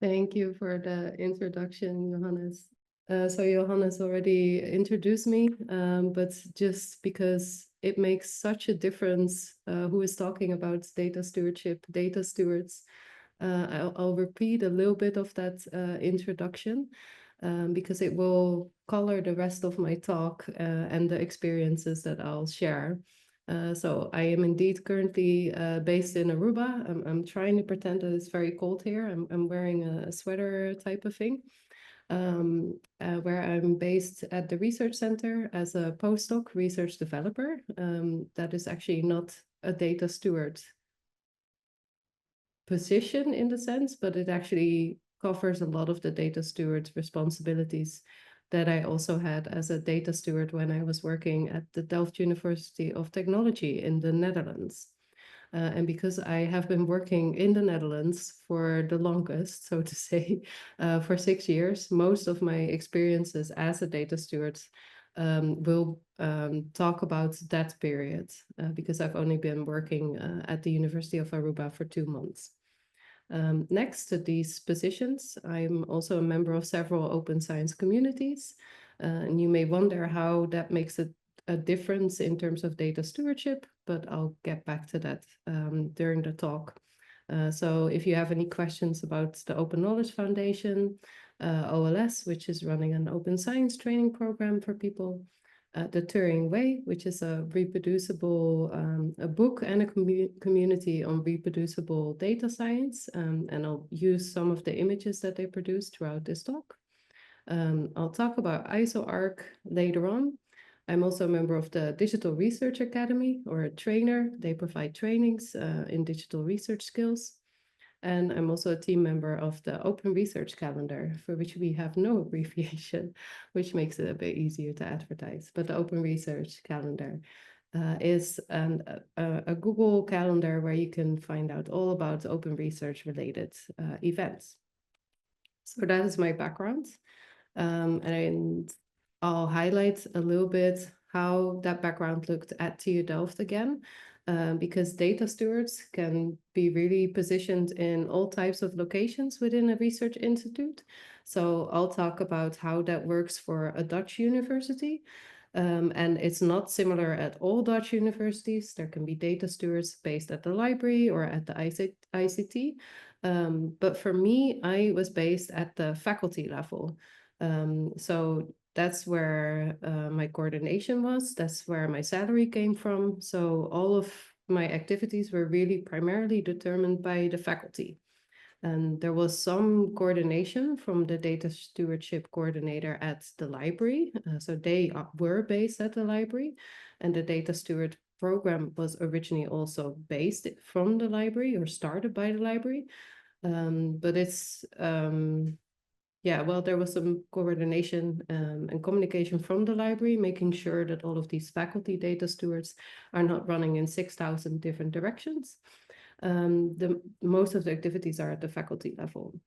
Thank you for the introduction, Johannes. So Johannes already introduced me, but just because it makes such a difference who is talking about data stewardship, data stewards, I'll repeat a little bit of that introduction because it will color the rest of my talk and the experiences that I'll share. So I am indeed currently based in Aruba. I'm trying to pretend that it's very cold here. I'm wearing a sweater type of thing, where I'm based at the research center as a postdoc research developer. That is actually not a data steward position in the sense, but it actually covers a lot of the data steward's responsibilities that I also had as a data steward when I was working at the Delft University of Technology in the Netherlands. And because I have been working in the Netherlands for the longest, so to say, for 6 years, most of my experiences as a data steward will talk about that period because I've only been working at the University of Aruba for 2 months. Next to these positions, I'm also a member of several open science communities. And you may wonder how that makes a difference in terms of data stewardship, but I'll get back to that during the talk. So if you have any questions about the Open Knowledge Foundation, OLS, which is running an open science training program for people, the Turing Way, which is a reproducible, a book and a community on reproducible data science. And I'll use some of the images that they produce throughout this talk. I'll talk about ISOArc later on. I'm also a member of the Digital Research Academy, or a trainer. They provide trainings in digital research skills. And I'm also a team member of the Open Research Calendar, for which we have no abbreviation, which makes it a bit easier to advertise. But the Open Research Calendar is a Google Calendar where you can find out all about open research related events. So that is my background. And I'll highlight a little bit how that background looked at TU Delft again, because data stewards can be really positioned in all types of locations within a research institute. So I'll talk about how that works for a Dutch university. And it's not similar at all Dutch universities. There can be data stewards based at the library or at the ICT. But for me, I was based at the faculty level. So that's where my coordination was. That's where my salary came from. So all of my activities were really primarily determined by the faculty. And there was some coordination from the data stewardship coordinator at the library. So they were based at the library. And the data steward program was originally also based from the library or started by the library. But it's yeah, well, there was some coordination and communication from the library, making sure that all of these faculty data stewards are not running in 6,000 different directions. Most of the activities are at the faculty level.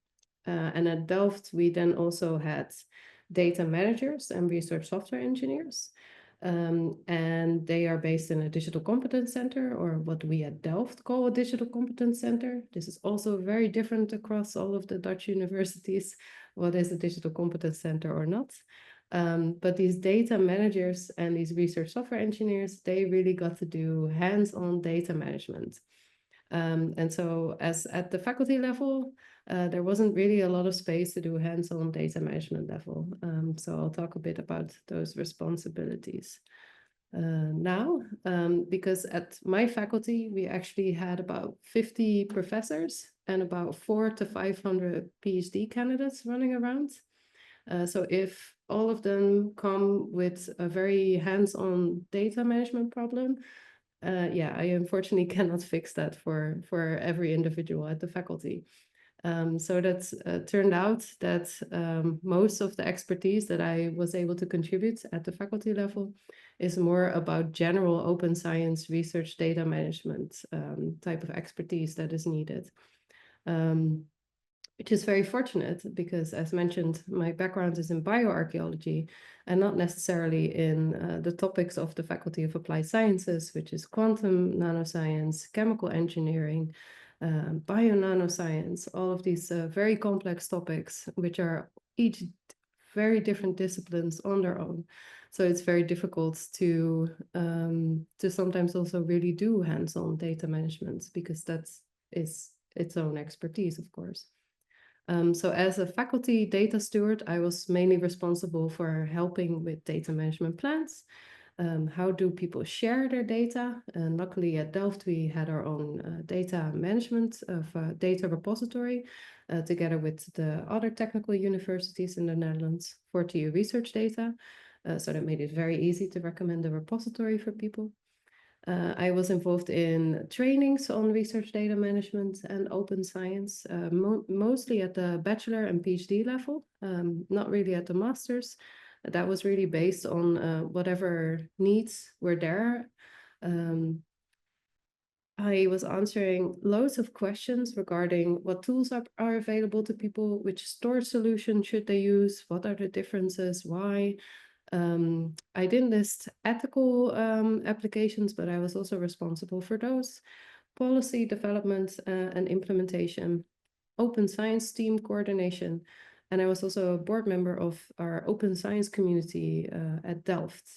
And at Delft, we then also had data managers and research software engineers. And they are based in a digital competence center, or what we at Delft call a digital competence center. This is also very different across all of the Dutch universities, what is a digital competence center or not. But these data managers and these research software engineers, they really got to do hands-on data management. And so as at the faculty level, there wasn't really a lot of space to do hands-on data management level. So I'll talk a bit about those responsibilities now, because at my faculty, we actually had about 50 professors and about 400 to 500 PhD candidates running around. So if all of them come with a very hands-on data management problem, yeah, I unfortunately cannot fix that for every individual at the faculty. So that's turned out that most of the expertise that I was able to contribute at the faculty level is more about general open science research data management type of expertise that is needed. which is very fortunate because, as mentioned, my background is in bioarchaeology and not necessarily in the topics of the Faculty of Applied Sciences, which is quantum nanoscience, chemical engineering, bio-nanoscience, all of these very complex topics, which are each very different disciplines on their own. So it's very difficult to sometimes also really do hands-on data management, because that's its own expertise, of course. So as a faculty data steward, I was mainly responsible for helping with data management plans. How do people share their data? And luckily at Delft, we had our own data management of data repository together with the other technical universities in the Netherlands for TU research data. So that made it very easy to recommend a repository for people. I was involved in trainings on research data management and open science, mostly at the bachelor and PhD level, not really at the master's. That was really based on whatever needs were there. I was answering loads of questions regarding what tools are available to people, which storage solution should they use, what are the differences, why. I didn't list ethical applications, but I was also responsible for those. Policy development and implementation, open science team coordination, and I was also a board member of our open science community at Delft.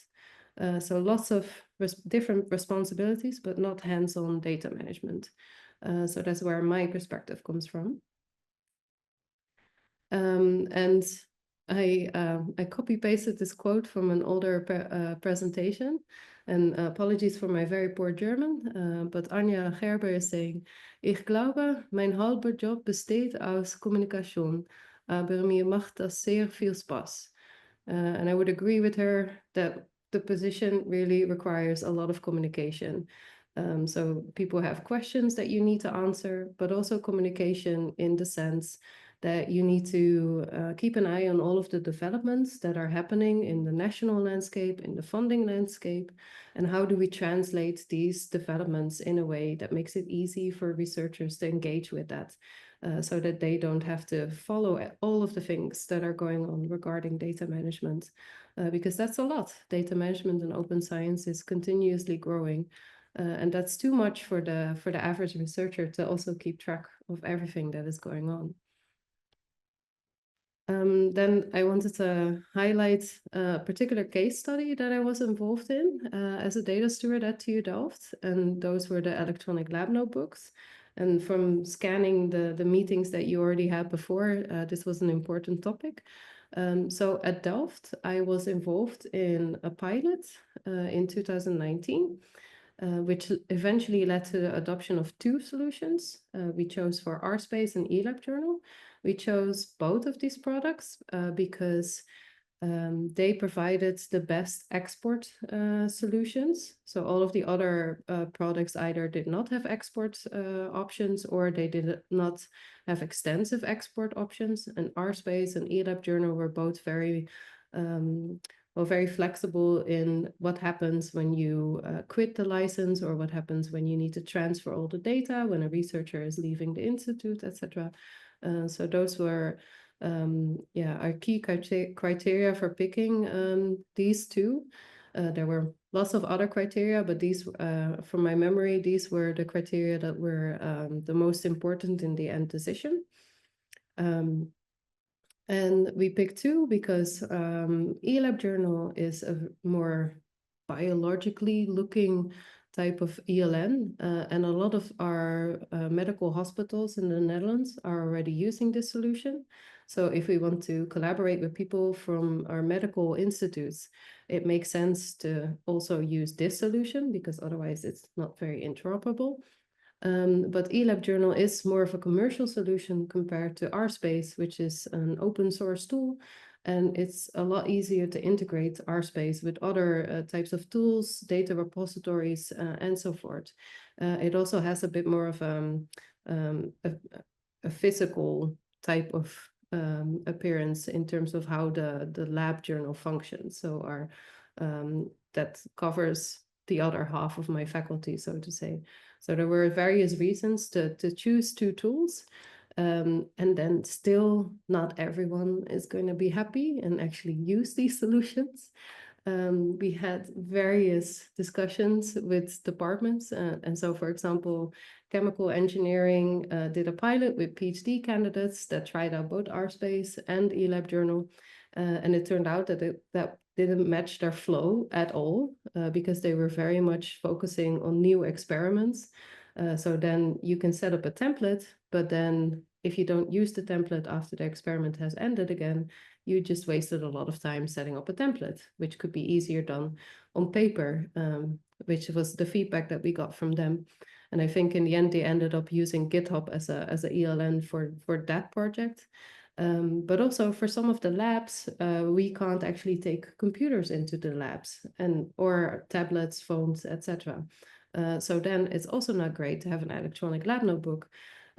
So lots of different responsibilities, but not hands-on data management. So that's where my perspective comes from. And I copy-pasted this quote from an older presentation, and apologies for my very poor German, but Anja Gerber is saying, Ich glaube, mein halber Job besteht aus Kommunikation, aber mir macht das sehr viel Spaß. And I would agree with her that the position really requires a lot of communication. So people have questions that you need to answer, but also communication in the sense that you need to keep an eye on all of the developments that are happening in the national landscape, in the funding landscape, and how do we translate these developments in a way that makes it easy for researchers to engage with that, so that they don't have to follow all of the things that are going on regarding data management, because that's a lot. Data management and open science is continuously growing. And that's too much for the average researcher to also keep track of everything that is going on. Then I wanted to highlight a particular case study that I was involved in as a data steward at TU Delft, and those were the electronic lab notebooks. And from scanning the meetings that you already had before, this was an important topic. So at Delft, I was involved in a pilot in 2019. Which eventually led to the adoption of two solutions. We chose for RSpace and eLabJournal. We chose both of these products because they provided the best export solutions. So all of the other products either did not have export options, or they did not have extensive export options. And RSpace and eLabJournal were both very very flexible in what happens when you quit the license, or what happens when you need to transfer all the data, when a researcher is leaving the institute, etc. So those were our key criteria for picking these two. There were lots of other criteria, but these, from my memory, these were the criteria that were the most important in the end decision. And we picked two because eLabJournal is a more biologically looking type of ELN, and a lot of our medical hospitals in the Netherlands are already using this solution. So if we want to collaborate with people from our medical institutes, it makes sense to also use this solution, because otherwise it's not very interoperable. But eLabJournal is more of a commercial solution compared to RSpace, which is an open source tool. And it's a lot easier to integrate RSpace with other types of tools, data repositories, and so forth. It also has a bit more of a physical type of appearance in terms of how the lab journal functions. So that covers the other half of my faculty, so to say. So there were various reasons to choose two tools. And then still not everyone is going to be happy and actually use these solutions. We had various discussions with departments. And so, for example, chemical engineering did a pilot with PhD candidates that tried out both RSpace and eLab Journal. And it turned out that that didn't match their flow at all because they were very much focusing on new experiments. So then you can set up a template, but then if you don't use the template after the experiment has ended again, you just wasted a lot of time setting up a template, which could be easier done on paper, which was the feedback that we got from them. And I think in the end, they ended up using GitHub as a ELN for that project. But also for some of the labs, we can't actually take computers into the labs or tablets, phones, etc. So then it's also not great to have an electronic lab notebook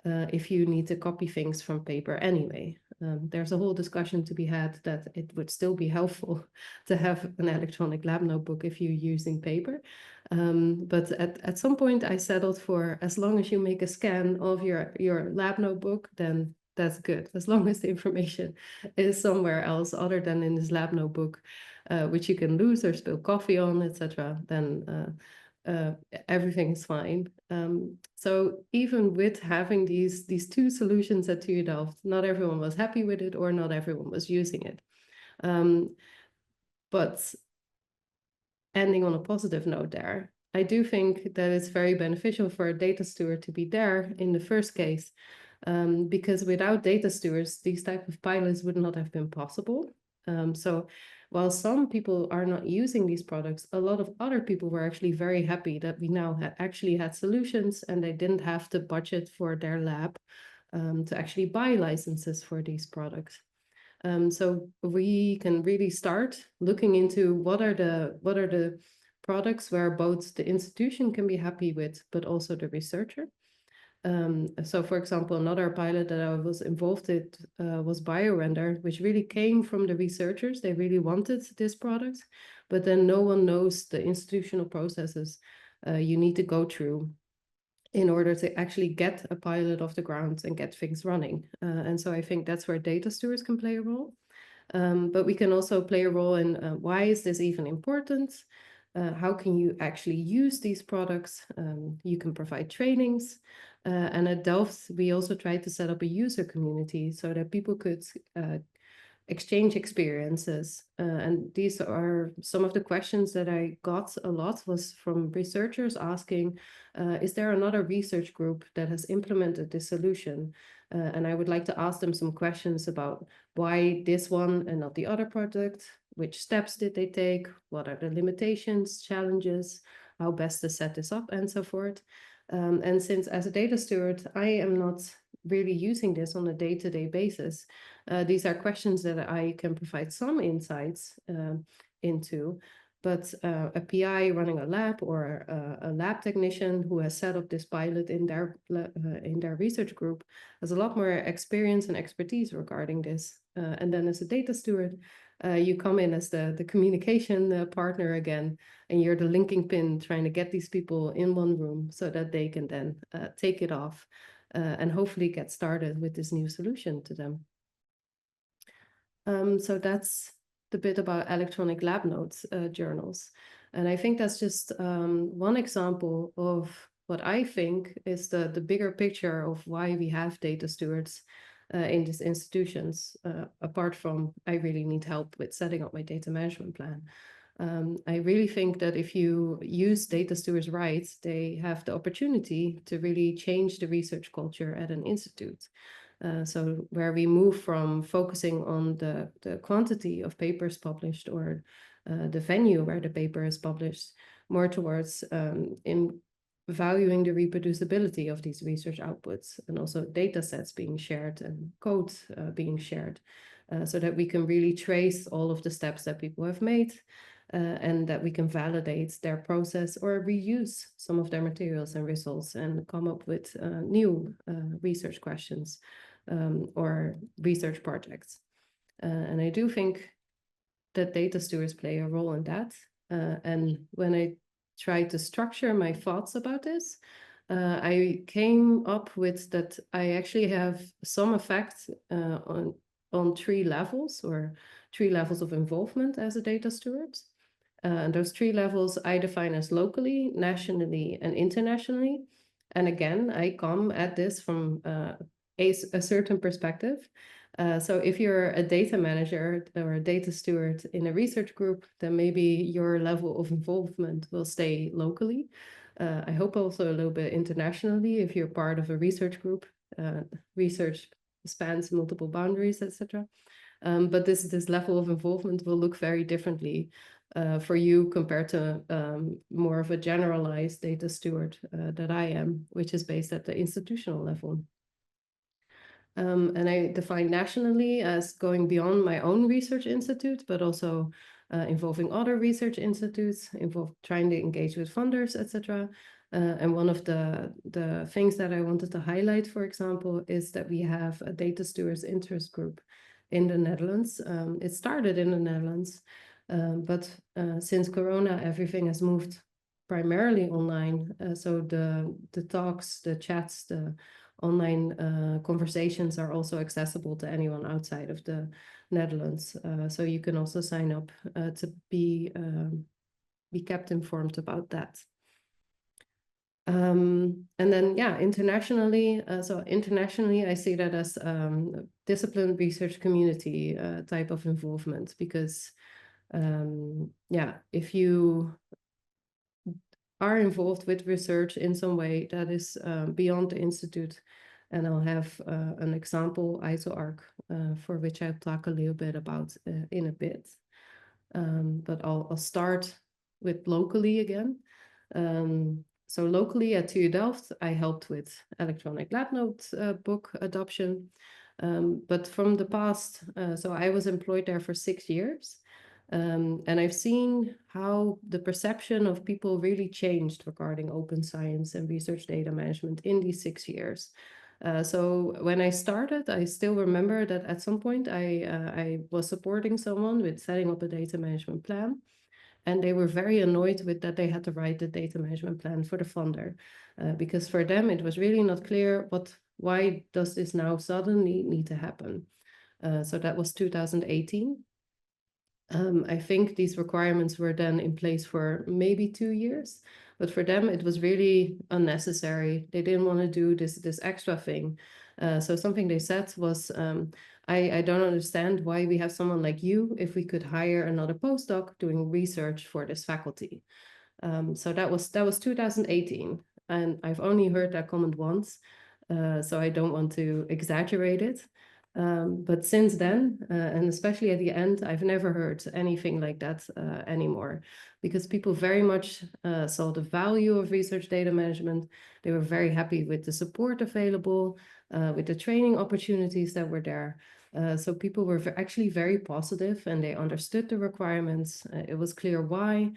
if you need to copy things from paper anyway. There's a whole discussion to be had that it would still be helpful to have an electronic lab notebook if you're using paper. But at some point I settled for, as long as you make a scan of your lab notebook, then that's good. As long as the information is somewhere else other than in this lab notebook, which you can lose or spill coffee on, etc., then everything is fine. So even with having these two solutions at TU Delft, not everyone was happy with it or not everyone was using it. But ending on a positive note there, I do think that it's very beneficial for a data steward to be there in the first case, because without data stewards, these type of pilots would not have been possible. So while some people are not using these products, a lot of other people were actually very happy that we now actually had solutions and they didn't have to budget for their lab to actually buy licenses for these products. So we can really start looking into what are the products where both the institution can be happy with, but also the researcher. So for example, another pilot that I was involved in was BioRender, which really came from the researchers. They really wanted this product, but then no one knows the institutional processes you need to go through in order to actually get a pilot off the ground and get things running. And so I think that's where data stewards can play a role. But we can also play a role in why is this even important? How can you actually use these products? You can provide trainings. And at Delft, we also tried to set up a user community so that people could exchange experiences. And these are some of the questions that I got a lot was from researchers asking, is there another research group that has implemented this solution? And I would like to ask them some questions about why this one and not the other product, which steps did they take, what are the limitations, challenges, how best to set this up, and so forth. And since as a data steward, I am not really using this on a day-to-day basis, these are questions that I can provide some insights into, but a PI running a lab or a lab technician who has set up this pilot in their research group has a lot more experience and expertise regarding this. And then as a data steward, you come in as the communication partner again, and you're the linking pin trying to get these people in one room so that they can then take it off and hopefully get started with this new solution to them. So that's the bit about electronic lab notes journals. And I think that's just one example of what I think is the bigger picture of why we have data stewards in these institutions, apart from I really need help with setting up my data management plan. I really think that if you use data stewards right, they have the opportunity to really change the research culture at an institute. So where we move from focusing on the quantity of papers published or the venue where the paper is published, more towards in valuing the reproducibility of these research outputs and also data sets being shared and code being shared, so that we can really trace all of the steps that people have made and that we can validate their process or reuse some of their materials and results and come up with new research questions or research projects. And I do think that data stewards play a role in that. And when I try to structure my thoughts about this, I came up with that I actually have some effect on 3 levels, or 3 levels of involvement as a data steward. And those 3 levels I define as locally, nationally, and internationally. And again, I come at this from a certain perspective. So if you're a data manager or a data steward in a research group, then maybe your level of involvement will stay locally. I hope also a little bit internationally if you're part of a research group. Research spans multiple boundaries, etc. But this level of involvement will look very differently for you compared to more of a generalized data steward that I am, which is based at the institutional level. And I define nationally as going beyond my own research institute, but also involving other research institutes, trying to engage with funders, etc. And one of the things that I wanted to highlight, for example, is that we have a data stewards interest group in the Netherlands. It started in the Netherlands, but since Corona, everything has moved primarily online. So the talks, the chats, the online conversations are also accessible to anyone outside of the Netherlands. So you can also sign up to be kept informed about that. And then, yeah, internationally, so internationally, I see that as disciplined research community type of involvement, because, yeah, if you are involved with research in some way that is beyond the institute, and I'll have an example ISO-ARC for which I'll talk a little bit about in a bit. But I'll start with locally again. So locally at TU Delft, I helped with electronic lab notebook adoption. But from the past, so I was employed there for 6 years. And I've seen how the perception of people really changed regarding open science and research data management in these 6 years. So when I started, I still remember that at some point I was supporting someone with setting up a data management plan. And they were very annoyed with that they had to write the data management plan for the funder, because for them it was really not clear why does this now suddenly need to happen. So that was 2018. I think these requirements were then in place for maybe 2 years, but for them it was really unnecessary. They didn't want to do this extra thing. So something they said was, I don't understand why we have someone like you if we could hire another postdoc doing research for this faculty. So that was 2018, and I've only heard that comment once, so I don't want to exaggerate it. But since then, and especially at the end, I've never heard anything like that anymore, because people very much saw the value of research data management. They were very happy with the support available, with the training opportunities that were there. So people were actually very positive, and they understood the requirements. It was clear why.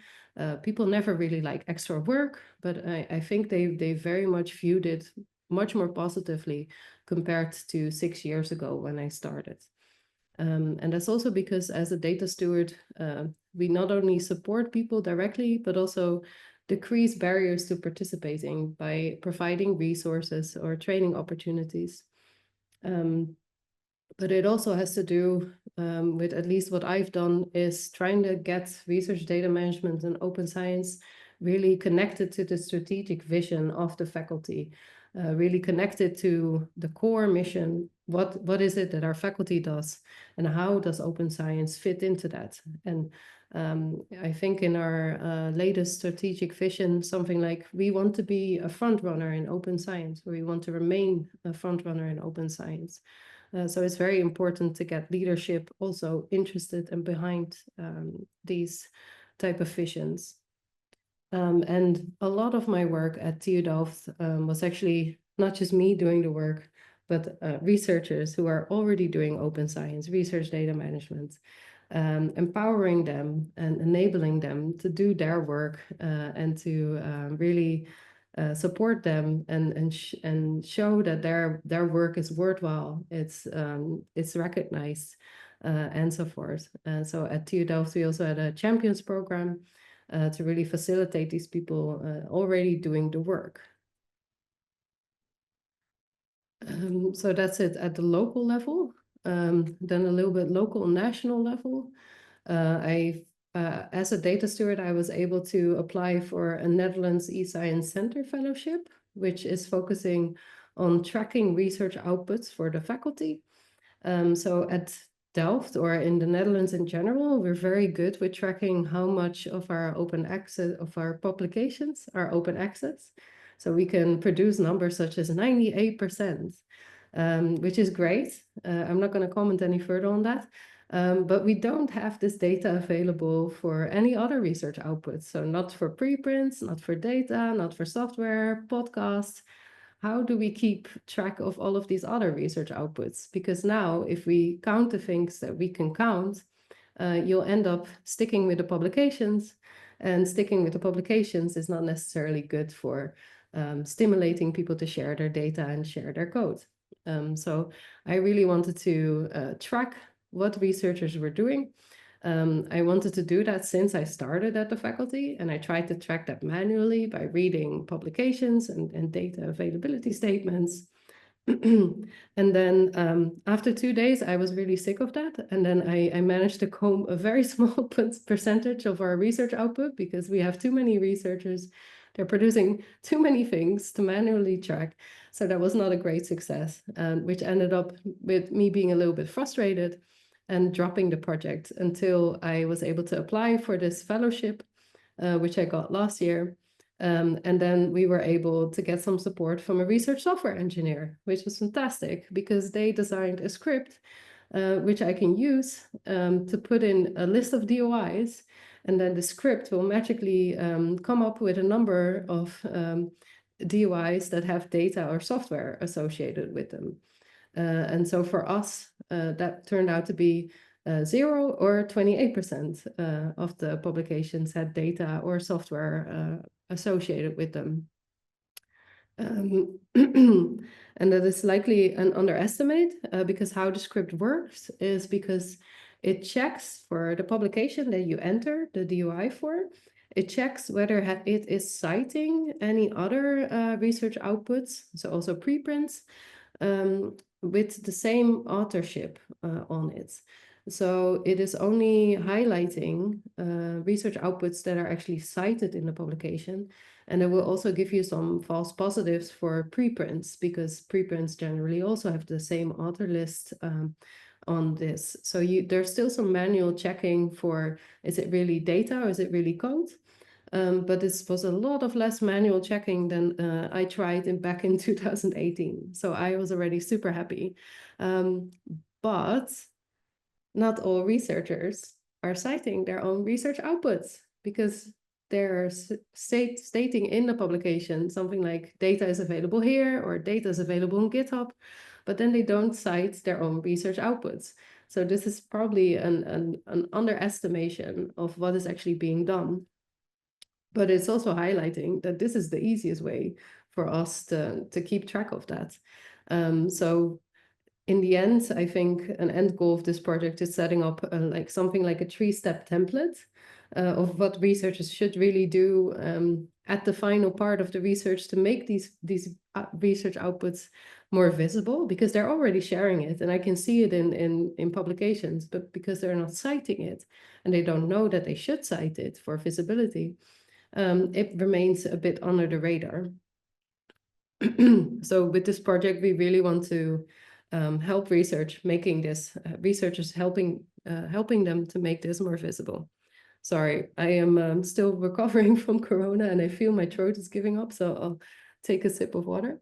People never really like extra work, but I think they very much viewed it much more positively compared to 6 years ago when I started. And that's also because as a data steward, we not only support people directly, but also decrease barriers to participating by providing resources or training opportunities. But it also has to do with, at least what I've done, is trying to get research data management and open science really connected to the strategic vision of the faculty, really connected to the core mission. What is it that our faculty does, and how does open science fit into that? And I think in our latest strategic vision, something like, we want to be a front runner in open science, or we want to remain a front runner in open science. So it's very important to get leadership also interested and behind these type of visions. And a lot of my work at TU Delft was actually not just me doing the work, but researchers who are already doing open science, research data management, empowering them and enabling them to do their work and to really support them and show that their work is worthwhile, it's recognized, and so forth. So at TU Delft, we also had a champions program to really facilitate these people already doing the work. So that's it at the local level. Then a little bit local and national level. As a data steward, I was able to apply for a Netherlands eScience Center fellowship, which is focusing on tracking research outputs for the faculty. So at Delft, or in the Netherlands in general, we're very good with tracking how much of our open access, of our publications are open access. So we can produce numbers such as 98%, which is great. I'm not going to comment any further on that. But we don't have this data available for any other research outputs. So not for preprints, not for data, not for software, podcasts. How do we keep track of all of these other research outputs? Because now, if we count the things that we can count, you'll end up sticking with the publications. And sticking with the publications is not necessarily good for stimulating people to share their data and share their code. So I really wanted to track what researchers were doing. I wanted to do that since I started at the faculty, and I tried to track that manually by reading publications and data availability statements. And then after 2 days, I was really sick of that. And then I managed to comb a very small percentage of our research output, because we have too many researchers. They're producing too many things to manually track. So that was not a great success, which ended up with me being a little bit frustrated and dropping the project until I was able to apply for this fellowship, which I got last year. And then we were able to get some support from a research software engineer, which was fantastic, because they designed a script which I can use to put in a list of DOIs, and then the script will magically come up with a number of DOIs that have data or software associated with them. And so for us, that turned out to be 0 or 28% of the publications had data or software associated with them. And that is likely an underestimate, because how the script works is because it checks for the publication that you enter the DOI for. It checks whether it is citing any other research outputs, so also preprints, with the same authorship on it. So it is only highlighting research outputs that are actually cited in the publication. And it will also give you some false positives for preprints, because preprints generally also have the same author list on this. So there's still some manual checking for, is it really data or is it really code? But this was a lot of less manual checking than I tried back in 2018. So I was already super happy. But not all researchers are citing their own research outputs, because they're stating in the publication something like data is available here or data is available on GitHub, but then they don't cite their own research outputs. So this is probably an underestimation of what is actually being done. But it's also highlighting that this is the easiest way for us to keep track of that. So in the end, I think an end goal of this project is setting up something like a 3-step template of what researchers should really do at the final part of the research to make these research outputs more visible, because they're already sharing it and I can see it in publications, but because they're not citing it and they don't know that they should cite it for visibility, it remains a bit under the radar. So with this project, we really want to help researchers helping them to make this more visible. Sorry, I am still recovering from Corona and I feel my throat is giving up, so I'll take a sip of water.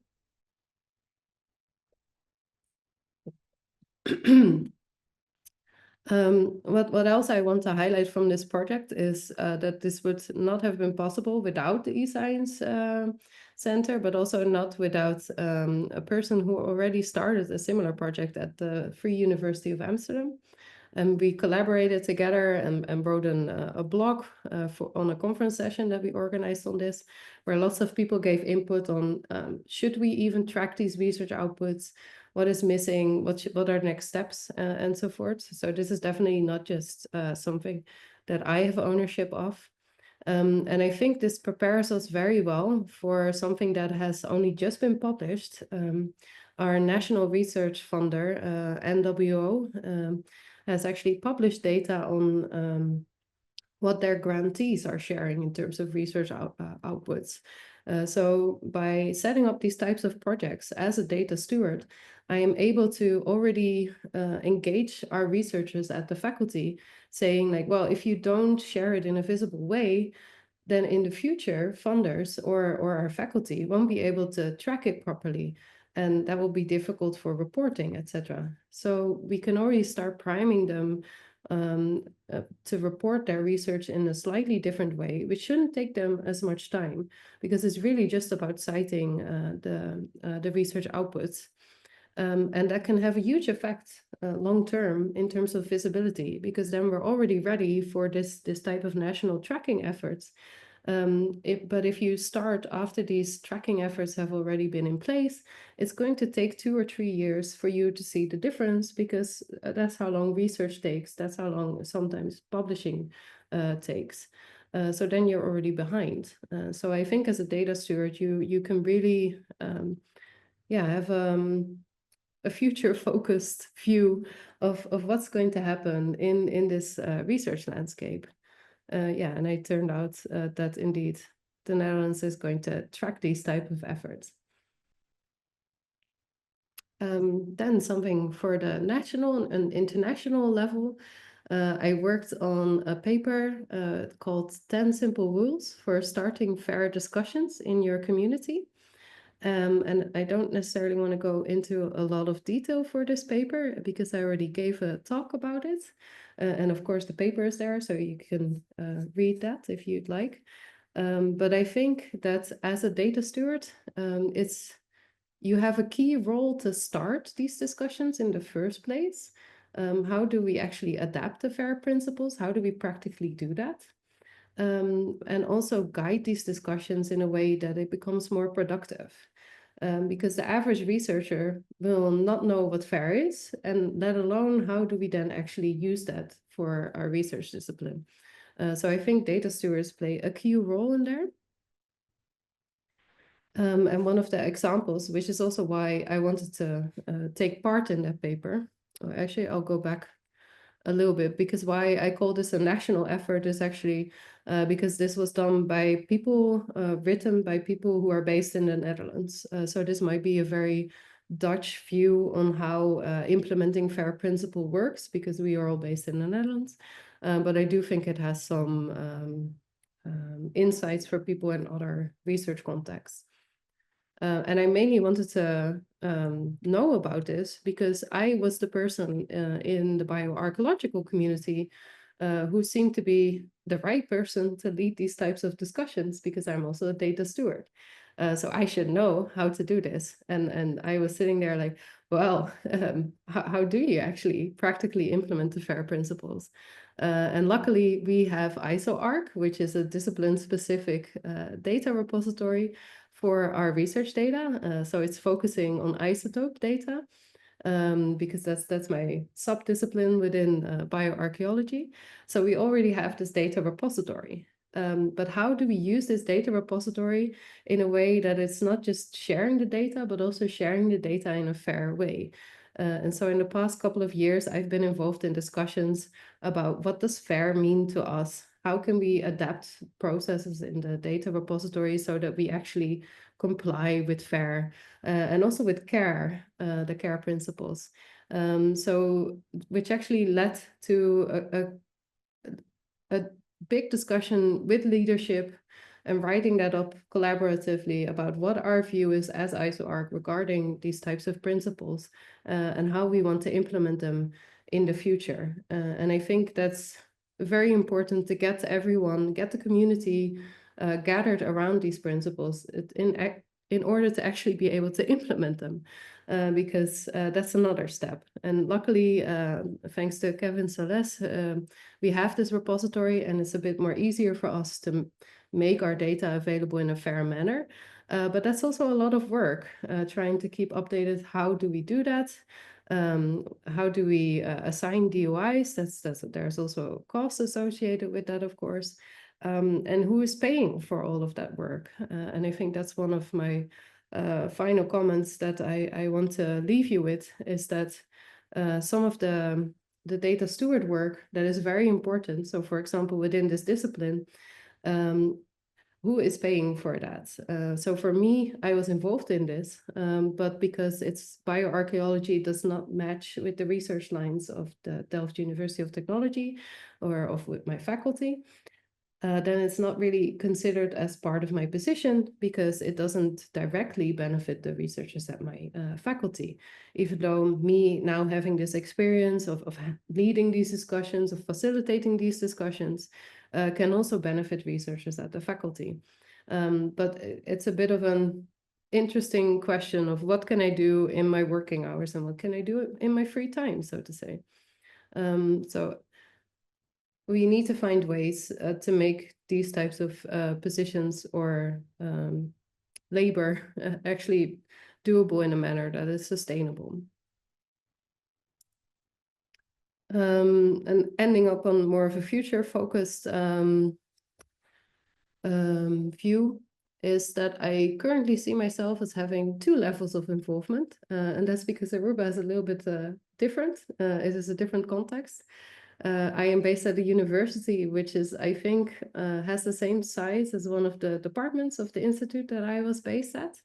What else I want to highlight from this project is that this would not have been possible without the eScience Center, but also not without a person who already started a similar project at the Free University of Amsterdam. And we collaborated together and wrote a blog on a conference session that we organized on this, where lots of people gave input on should we even track these research outputs? What is missing? What are next steps and so forth? So this is definitely not just something that I have ownership of. And I think this prepares us very well for something that has only just been published our national research funder, NWO, has actually published data on what their grantees are sharing in terms of research outputs. So by setting up these types of projects as a data steward, I am able to already engage our researchers at the faculty, saying like, well, if you don't share it in a visible way, then in the future, funders or our faculty won't be able to track it properly. And that will be difficult for reporting, etc. So we can already start priming them to report their research in a slightly different way, which shouldn't take them as much time, because it's really just about citing the research outputs. And that can have a huge effect long term in terms of visibility, because then we're already ready for this type of national tracking efforts. But if you start after these tracking efforts have already been in place, it's going to take 2 or 3 years for you to see the difference, because that's how long research takes. That's how long sometimes publishing takes. So then you're already behind. So I think as a data steward, you can really have a future-focused view of what's going to happen in this research landscape. And it turned out that indeed the Netherlands is going to track these type of efforts. Then something for the national and international level. I worked on a paper called 10 Simple Rules for Starting Fair Discussions in Your Community. And I don't necessarily want to go into a lot of detail for this paper, because I already gave a talk about it. And of course, the paper is there, so you can read that if you'd like. But I think that as a data steward, you have a key role to start these discussions in the first place. How do we actually adapt the FAIR principles? How do we practically do that? And also guide these discussions in a way that it becomes more productive. Because the average researcher will not know what FAIR is, and let alone how do we then actually use that for our research discipline. So I think data stewards play a key role in there. And one of the examples, which is also why I wanted to take part in that paper, actually I'll go back a little bit, because why I call this a national effort is actually because this was done by people, written by people who are based in the Netherlands. So this might be a very Dutch view on how implementing FAIR principle works, because we are all based in the Netherlands. But I do think it has some insights for people in other research contexts. And I mainly wanted to know about this because I was the person in the bioarchaeological community who seemed to be the right person to lead these types of discussions, because I'm also a data steward. So I should know how to do this. And I was sitting there like, well, how do you actually practically implement the FAIR principles? And luckily, we have ISO-ARC, which is a discipline-specific data repository for our research data. So it's focusing on isotope data, because that's my sub-discipline within bioarchaeology. So we already have this data repository. But how do we use this data repository in a way that it's not just sharing the data, but also sharing the data in a fair way? And so in the past couple of years, I've been involved in discussions about what does FAIR mean to us? How can we adapt processes in the data repository so that we actually comply with FAIR and also with CARE, the CARE principles? So which actually led to a big discussion with leadership and writing that up collaboratively about what our view is as ISO-ARC regarding these types of principles and how we want to implement them in the future. And I think that's very important to get everyone, get the community gathered around these principles in order to actually be able to implement them, because that's another step. And luckily, thanks to Kevin Sales, we have this repository, and it's a bit more easier for us to make our data available in a fair manner. But that's also a lot of work, trying to keep updated. How do we do that? How do we assign DOIs? There's also costs associated with that, of course. And who is paying for all of that work? And I think that's one of my final comments that I want to leave you with is that some of the data steward work that is very important. So for example, within this discipline, who is paying for that? So for me, I was involved in this, but because it's bioarchaeology does not match with the research lines of the Delft University of Technology or of with my faculty, then it's not really considered as part of my position because it doesn't directly benefit the researchers at my faculty. Even though me now having this experience of leading these discussions, of facilitating these discussions, can also benefit researchers at the faculty. But it's a bit of an interesting question of what can I do in my working hours and what can I do in my free time, so to say. So we need to find ways to make these types of positions or labor actually doable in a manner that is sustainable. And ending up on more of a future-focused view is that I currently see myself as having 2 levels of involvement, and that's because Aruba is a little bit different. It is a different context. I am based at a university, which is, I think, has the same size as one of the departments of the institute that I was based at.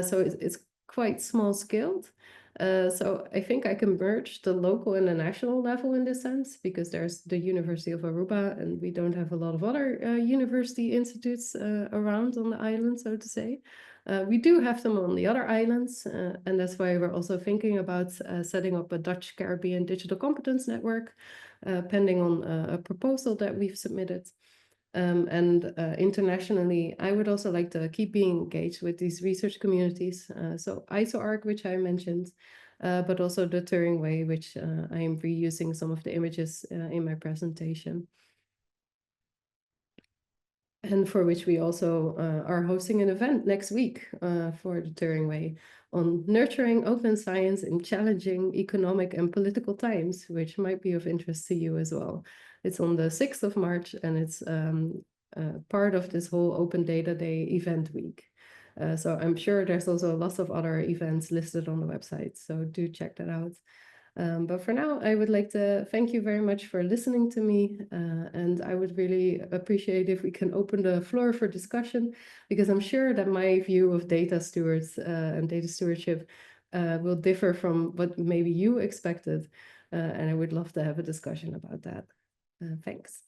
So it's quite small scaled. So I think I can merge the local and the national level in this sense, because there's the University of Aruba, and we don't have a lot of other university institutes around on the island, so to say. We do have them on the other islands, and that's why we're also thinking about setting up a Dutch Caribbean Digital Competence Network, pending on a proposal that we've submitted. And internationally, I would also like to keep being engaged with these research communities. So ISOARC, which I mentioned, but also the Turing Way, which I am reusing some of the images in my presentation. And for which we also are hosting an event next week for the Turing Way on nurturing open science in challenging economic and political times, which might be of interest to you as well. It's on the 6th of March, and it's part of this whole Open Data Day event week. So I'm sure there's also lots of other events listed on the website, so do check that out. But for now, I would like to thank you very much for listening to me. And I would really appreciate if we can open the floor for discussion, because I'm sure that my view of data stewards and data stewardship will differ from what maybe you expected. And I would love to have a discussion about that. Thanks.